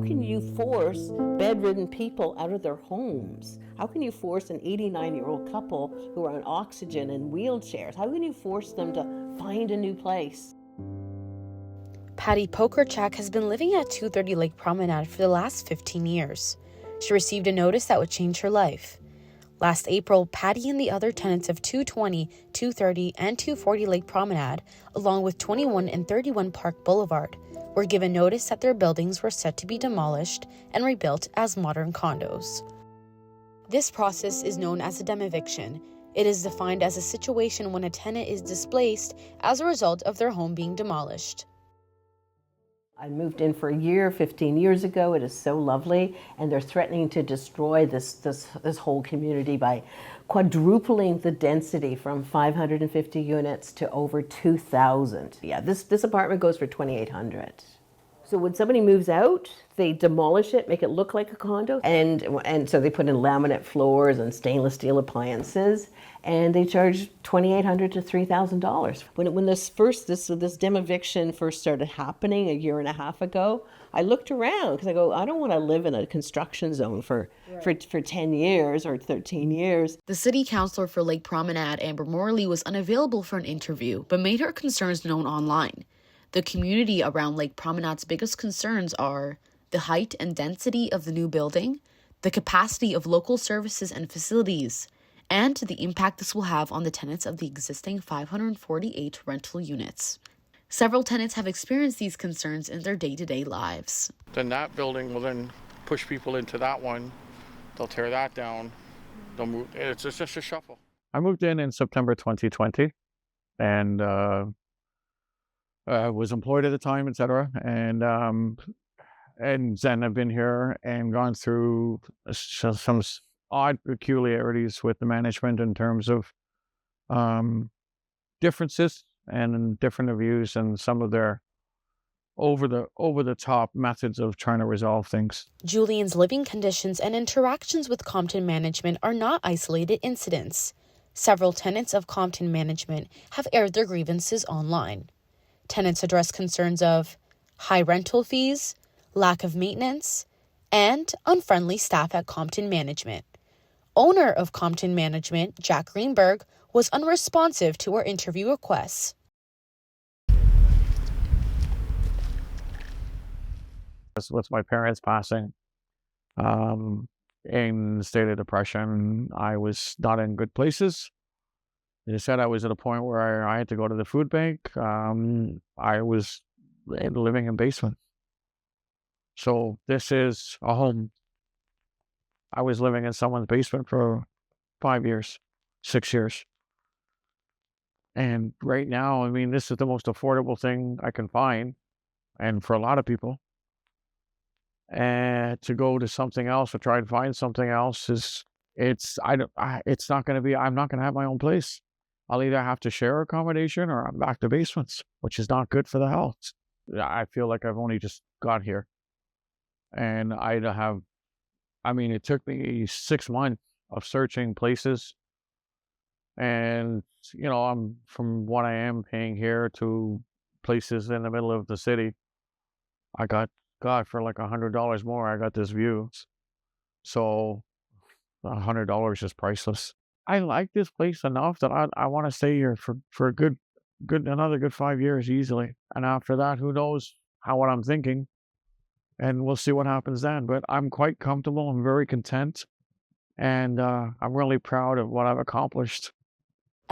can you force bedridden people out of their homes? How can you force an 89-year-old couple who are on oxygen and wheelchairs? How can you force them to find a new place? Patty Pokerchak has been living at 230 Lake Promenade for the last 15 years. She received a notice that would change her life. Last April, Patty and the other tenants of 220, 230, and 240 Lake Promenade, along with 21 and 31 Park Boulevard, were given notice that their buildings were set to be demolished and rebuilt as modern condos. This process is known as a demo-viction. It is defined as a situation when a tenant is displaced as a result of their home being demolished. I moved in for a year 15 years ago. It is so lovely, and they're threatening to destroy this whole community by quadrupling the density from 550 units to over 2,000. Yeah, this apartment goes for 2,800. So when somebody moves out, they demolish it, make it look like a condo, and so they put in laminate floors and stainless steel appliances, and they charge $2,800 to $3,000. When this demo-viction first started happening a year and a half ago, I looked around because I go, I don't want to live in a construction zone for 10 years or 13 years. The city councilor for Lake Promenade, Amber Morley, was unavailable for an interview, but made her concerns known online. The community around Lake Promenade's biggest concerns are the height and density of the new building, the capacity of local services and facilities, and the impact this will have on the tenants of the existing 548 rental units. Several tenants have experienced these concerns in their day-to-day lives. Then that building will then push people into that one. They'll tear that down. They'll move. It's just a shuffle. I moved in September 2020, and was employed at the time, etc. And then I've been here and gone through some odd peculiarities with the management in terms of differences and different views and some of their over the top methods of trying to resolve things. Julian's living conditions and interactions with Compton management are not isolated incidents. Several tenants of Compton management have aired their grievances online. Tenants address concerns of high rental fees, lack of maintenance, and unfriendly staff at Compton management. Owner of Compton management, Jack Greenberg, was unresponsive to our interview requests. With my parents passing, in a state of depression, I was not in good places. They said I was at a point where I had to go to the food bank. I was living in basement. So this is a home. I was living in someone's basement for 5 years, 6 years. And right now, I mean, this is the most affordable thing I can find. And for a lot of people, and to go to something else or try and find something else it's not going to be, I'm not going to have my own place. I'll either have to share accommodation or I'm back to basements, which is not good for the health. I feel like I've only just got here. And it took me 6 months of searching places. And, I'm from what I am paying here to places in the middle of the city. I got, God, for like $100 more, I got this view. So $100 is priceless. I like this place enough that I want to stay here for another good 5 years easily. And after that, who knows what I'm thinking. And we'll see what happens then. But I'm quite comfortable. I'm very content. And I'm really proud of what I've accomplished.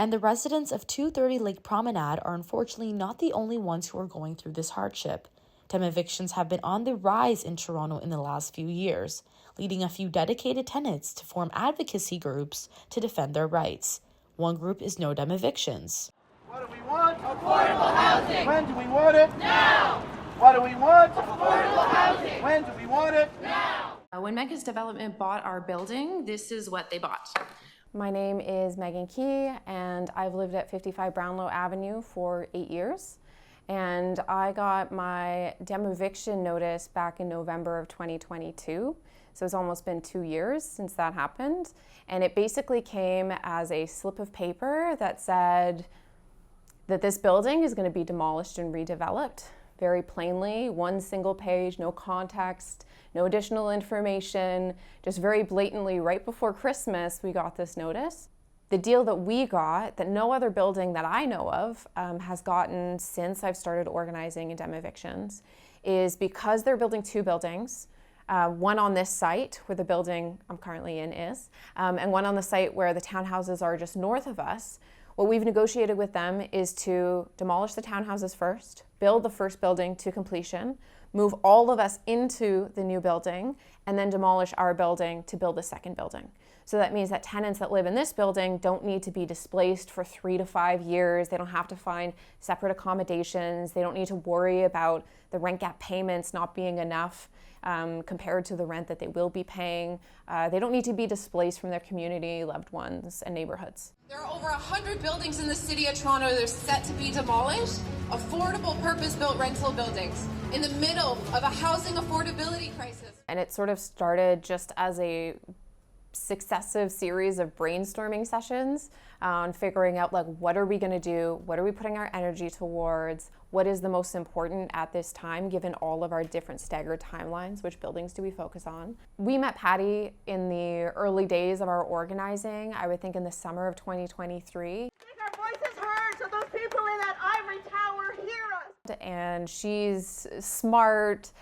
And the residents of 230 Lake Promenade are unfortunately not the only ones who are going through this hardship. Demo-evictions have been on the rise in Toronto in the last few years, leading a few dedicated tenants to form advocacy groups to defend their rights. One group is No Demo-Evictions. What do we want? Affordable housing. When do we want it? Now. What do we want? Affordable housing. When do we want it? Now. When Mega's Development bought our building, this is what they bought. My name is Megan Key, and I've lived at 55 Brownlow Avenue for 8 years. And I got my demo-eviction notice back in November of 2022. So it's almost been 2 years since that happened. And it basically came as a slip of paper that said that this building is going to be demolished and redeveloped. Very plainly, one single page, no context, no additional information, just very blatantly right before Christmas we got this notice. The deal that we got, that no other building that I know of has gotten since I've started organizing in demo-evictions, is because they're building two buildings, one on this site where the building I'm currently in is, and one on the site where the townhouses are just north of us. What we've negotiated with them is to demolish the townhouses first, build the first building to completion, move all of us into the new building, and then demolish our building to build the second building. So that means that tenants that live in this building don't need to be displaced for 3 to 5 years. They don't have to find separate accommodations. They don't need to worry about the rent gap payments not being enough compared to the rent that they will be paying. They don't need to be displaced from their community, loved ones, and neighborhoods. There are over 100 buildings in the city of Toronto that are set to be demolished, affordable purpose-built rental buildings, in the middle of a housing affordability crisis. And it sort of started just as a successive series of brainstorming sessions on figuring out, like, what are we going to do? What are we putting our energy towards? What is the most important at this time, given all of our different staggered timelines? Which buildings do we focus on? We met Patty in the early days of our organizing, I would think in the summer of 2023. Make our voices heard so those people in that ivory tower hear us. And she's smart,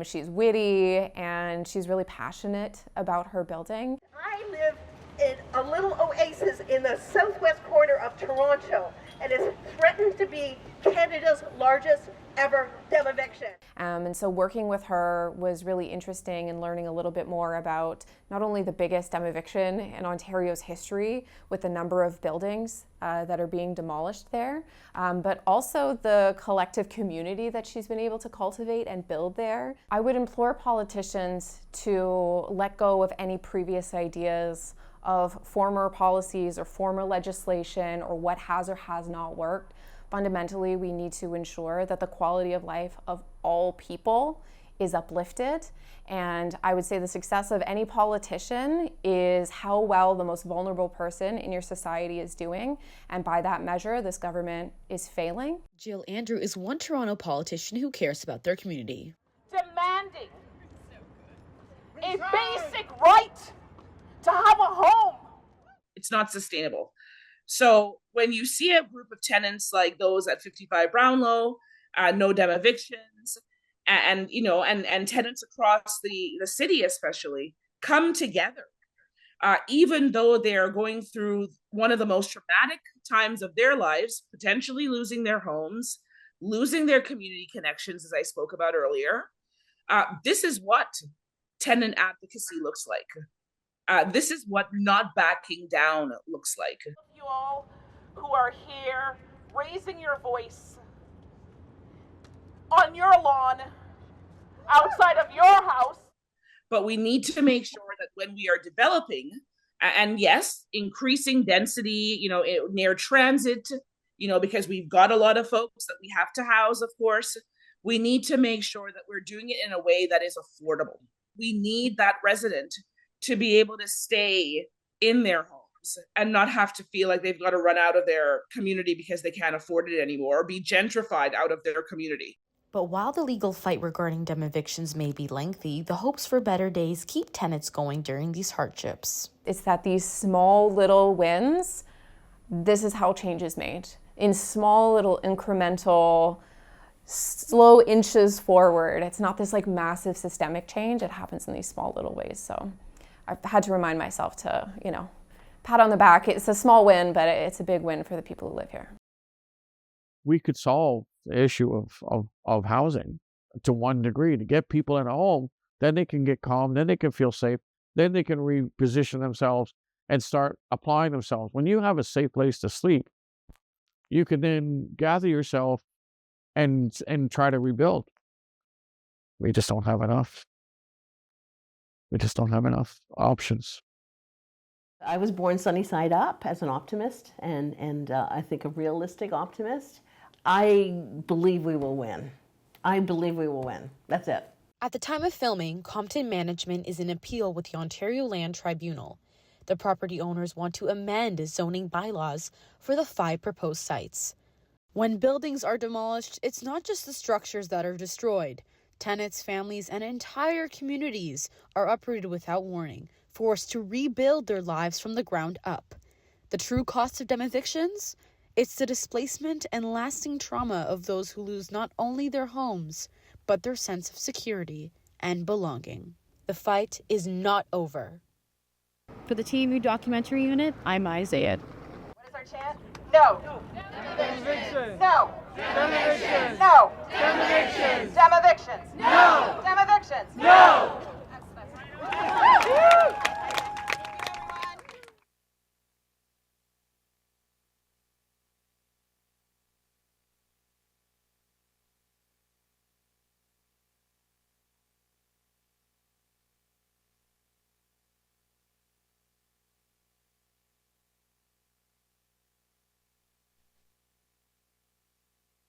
she's witty, and she's really passionate about her building. I live in a little oasis in the southwest corner of Toronto, and it's threatened to be Canada's largest ever demo-eviction. And so working with her was really interesting and learning a little bit more about not only the biggest demo-eviction in Ontario's history with the number of buildings that are being demolished there, but also the collective community that she's been able to cultivate and build there. I would implore politicians to let go of any previous ideas of former policies or former legislation or what has or has not worked. Fundamentally, we need to ensure that the quality of life of all people is uplifted. And I would say the success of any politician is how well the most vulnerable person in your society is doing. And by that measure, this government is failing. Jill Andrew is one Toronto politician who cares about their community. Demanding a basic right to have a home. It's not sustainable. So when you see a group of tenants like those at 55 Brownlow, no demo-evictions, and tenants across the city especially come together, even though they are going through one of the most traumatic times of their lives, potentially losing their homes, losing their community connections, as I spoke about earlier, this is what tenant advocacy looks like. This is what not backing down looks like. You all who are here raising your voice on your lawn, outside of your house. But we need to make sure that when we are developing, and yes, increasing density, near transit, because we've got a lot of folks that we have to house, of course, we need to make sure that we're doing it in a way that is affordable. We need that resident to be able to stay in their homes and not have to feel like they've got to run out of their community because they can't afford it anymore, or be gentrified out of their community. But while the legal fight regarding demo-evictions may be lengthy, the hopes for better days keep tenants going during these hardships. It's that these small little wins, this is how change is made. In small little incremental, slow inches forward. It's not this like massive systemic change. It happens in these small little ways. So I've had to remind myself to, pat on the back. It's a small win, but it's a big win for the people who live here. We could solve the issue of housing to one degree, to get people in a home, then they can get calm, then they can feel safe, then they can reposition themselves and start applying themselves. When you have a safe place to sleep, you can then gather yourself and try to rebuild. We just don't have enough. We just don't have enough options. I was born sunny side up as an optimist, and I think a realistic optimist. I believe we will win. I believe we will win. That's it. At the time of filming, Compton Management is in appeal with the Ontario Land Tribunal. The property owners want to amend zoning bylaws for the 5 proposed sites. When buildings are demolished, it's not just the structures that are destroyed. Tenants, families, and entire communities are uprooted without warning, forced to rebuild their lives from the ground up. The true cost of demo-evictions? It's the displacement and lasting trauma of those who lose not only their homes, but their sense of security and belonging. The fight is not over. For the TMU Documentary Unit, I'm Zaid. What is our chant? No. Demo-evictions. No. Demo-evictions. No. Demo-evictions. Demo-evictions. No. Demo-evictions. No.